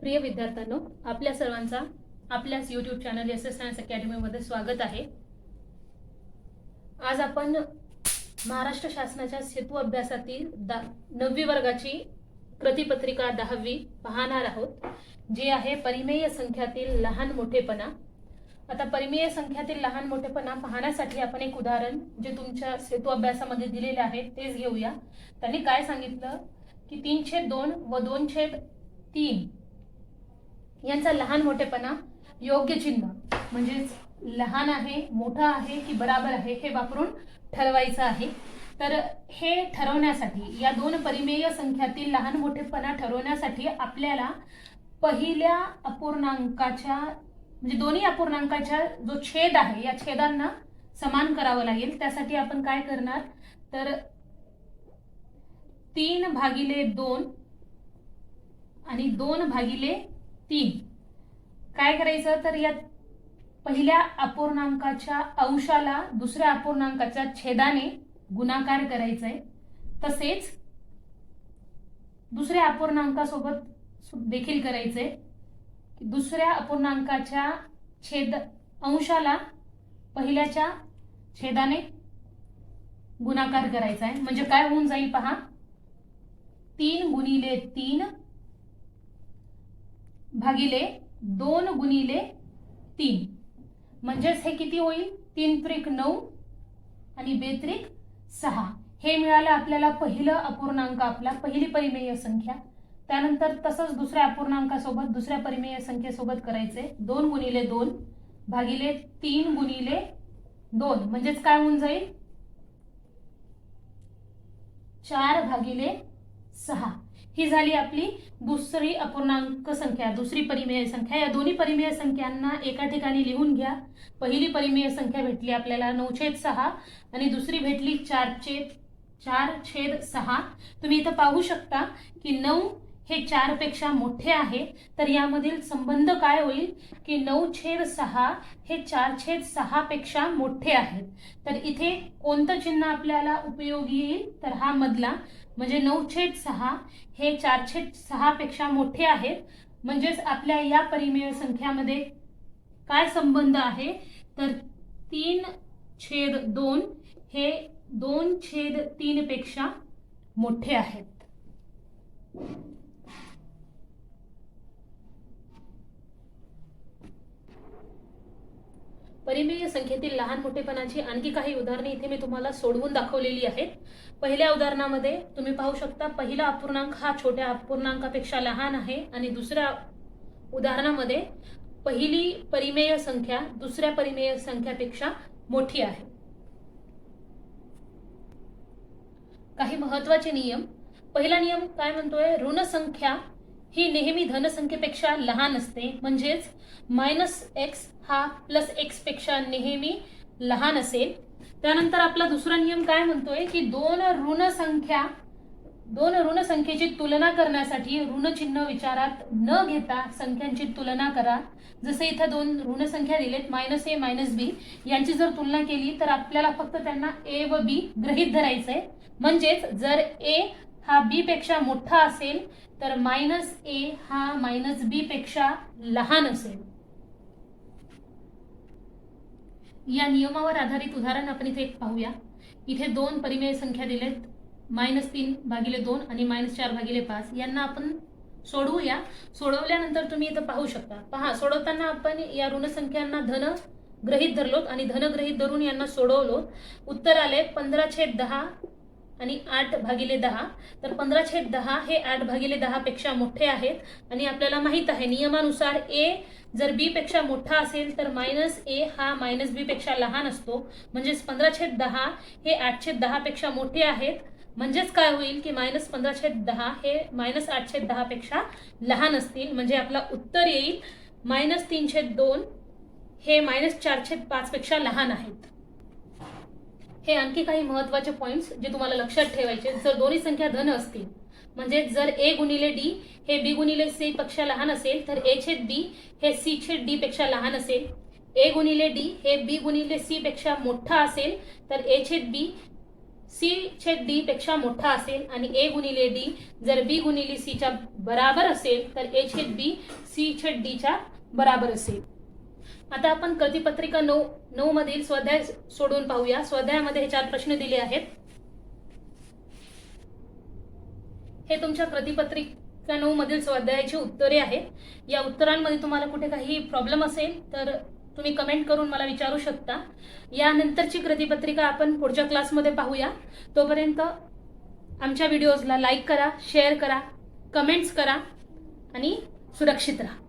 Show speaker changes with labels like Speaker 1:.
Speaker 1: प्रिय विद्यार्थ्यांनो, आपल्या सर्वांचा आपल्याच YouTube channel SS science academy मध्ये स्वागत आहे। आज आपण महाराष्ट्र शासनाच्या सेतू अभ्यासातील 9वी वर्गाची प्रतिपत्रिका 10वी पाहणार आहोत, जी आहे परिमेय संख्यातील लहान मोठेपणा। आता परिमेय संख्यातील लहान मोठेपणा पाहण्यासाठी आपण एक उदाहरण जे तुमच्या सेतू अभ्यासामध्ये दिलेले आहे तेच घेऊया। त्यांनी काय सांगितलं की 3/2 व 2/3 यांचा लहान मोठेपणा योग्य चिन्ह म्हणजे लहान आहे, मोठा आहे की बराबर आहे हे वापरून ठरवायचं आहे। तर हे ठरवण्यासाठी या दोन परिमेय संख्यातील लहान मोठेपणा ठरवण्यासाठी आपल्याला पहिल्या अपूर्णांकाच्या म्हणजे दोन्ही अपूर्णांकाच्या जो छेद आहे या छेदांना समान करावं लागेल। त्यासाठी आपण काय करणार तर 3/2 आणि 2/3 काय करायचं तर या पहिल्या अपूर्णांकाच्या अंशाला दुसऱ्या अपूर्णांकाच्या छेदाने गुणाकार करायचा आहे। तसेच दुसऱ्या अपूर्णांकासोबत देखील करायचंय की दुसऱ्या अपूर्णांकाच्या छेद अंशाला पहिल्याच्या छेदाने गुणाकार करायचा आहे। म्हणजे काय होऊन जाईल पहा, 3 × 3 / 2 × 3 म्हणजेच हे किती होईल 3×9 आणि 2×6 हे मिळालं आपल्याला पहिलं अपूर्णांक आपला पहिली परिमेय संख्या। त्यानंतर तसंच दुसऱ्या अपूर्णांकासोबत दुसऱ्या परिमेय संख्येसोबत करायचे 2 × 2 / 3 × 2 म्हणजेच काय होऊन जाईल 4/6 ही झाली आपली दुसरी अपूर्णांक संख्या, दुसरी परिमेय संख्या। या दोन्ही परिमेय संख्यांना एका ठिकाणी लिहून घ्या। पहिली परिमेय संख्या भेटली आपल्याला 9/6 आणि दुसरी भेटली 4/6। तुम्ही इथं पाहू शकता की 9 हे 4 पेक्षा मोठे आहे, तर यामधील संबंध काय होईल की 9/6 हे 4/6 पेक्षा मोठे आहेत। तर इथे कोणतं चिन्ह आपल्याला उपयोगी येईल तर हा मधला म्हणजे 9/6 हे 4/6 पेक्षा मोठे आहेत। म्हणजेच आपल्या या परिमेय संख्यामध्ये काय संबंध आहे तर 3/2 हे 2/3 पेक्षा मोठे आहेत। परिमेय संख्येतील लहान मोठेपणाची आणखी काही उदाहरणे इथे मी तुम्हाला सोडवून दाखवलेली आहेत। पहिल्या उदाहरणामध्ये तुम्ही पाहू शकता पहिला अपूर्णांक हा छोट्या अपूर्णांकापेक्षा लहान आहे आणि दुसऱ्या उदाहरणामध्ये पहिली परिमेय संख्या दुसऱ्या परिमेय संख्यापेक्षा मोठी आहे। काही महत्त्वाचे नियम। पहिला नियम काय म्हणतोय, ऋण संख्या ही नेहमी धन संख्येपेक्षा लहान असते, म्हणजेच -x हा +x पेक्षा नेहमी लहान असेल। त्यानंतर आपला दुसरा नियम काय म्हणतोय की दोन ऋण संख्येची तुलना करण्यासाठी ऋण चिन्ह विचारात न घेता संख्यांची तुलना करा। जसे इथे दोन ऋण संख्या दिलेत -a -b यांची जर तुलना केली तर आपल्याला फक्त त्यांना a व b गृहीत धरायचंय। म्हणजेच जर a हा b पेक्षा मोठा असेल तर -a हा -b पेक्षा लहान असेल। या नियमावर आधारित उदाहरण आपण इथे एक पाहूया। इथे दोन परिमेय संख्या दिलेत -3/2 आणि -4/5 यांना आपण सोडवूया। सोडवल्यानंतर तुम्ही इथे पाहू शकता, पहा सोडवताना आपण या ऋण संख्यांना धन गृहीत धरलोत आणि धन गृहीत धरून यांना सोडवलो। उत्तर आले 15/10 आणि 8/10। तर 15/10 हे 8/10 पेक्षा मोठे आहेत आणि आपल्याला माहित आहे नियमानुसार a जर b पेक्षा मोठा असेल तर -a हा -b पेक्षा लहान असतो। म्हणजेच 15/10 हे 8/10 पेक्षा मोठे आहेत। म्हणजेच काय होईल की -15/10 हे -8/10 पेक्षा लहान असतील। म्हणजे आपला उत्तर येईल -3/2 हे -4/5 पेक्षा लहान आहेत। हे आणखी काही महत्त्वाचे पॉइंट्स जे तुम्हाला लक्षात ठेवायचे। जर दोन्ही संख्या धन असतील म्हणजे जर a × d हे b × c पेक्षा लहान असेल तर a/b हे c/d पेक्षा लहान असेल। a × d हे b × c पेक्षा मोठा असेल तर a/b सी छेद डी पेक्षा मोठा असेल आणि ए गुणिले डी जर बी गुणिले सी च्या बराबर असेल तर ए छेद बी सी छेद डी च्या बराबर असेल. आता आपण कृतीपत्रिका 9 मधील स्वाध्याय सोडवून पाहूया. स्वाध्यायामध्ये हे 4 प्रश्न दिले आहेत. हे तुमच्या कृतीपत्रिका 9 मधील स्वाध्यायाची उत्तरे आहेत. या उत्तरांमध्ये तुम्हाला कुठे काही प्रॉब्लेम असेल तर तुम्ही कमेंट करून मला विचारू शकता. यानंतरची कृतीपत्रिका आपण पुढच्या क्लासमध्ये पाहूया. तोपर्यंत आमच्या व्हिडिओजला लाईक करा, शेअर करा, कमेंट्स करा आणि सुरक्षित राहा.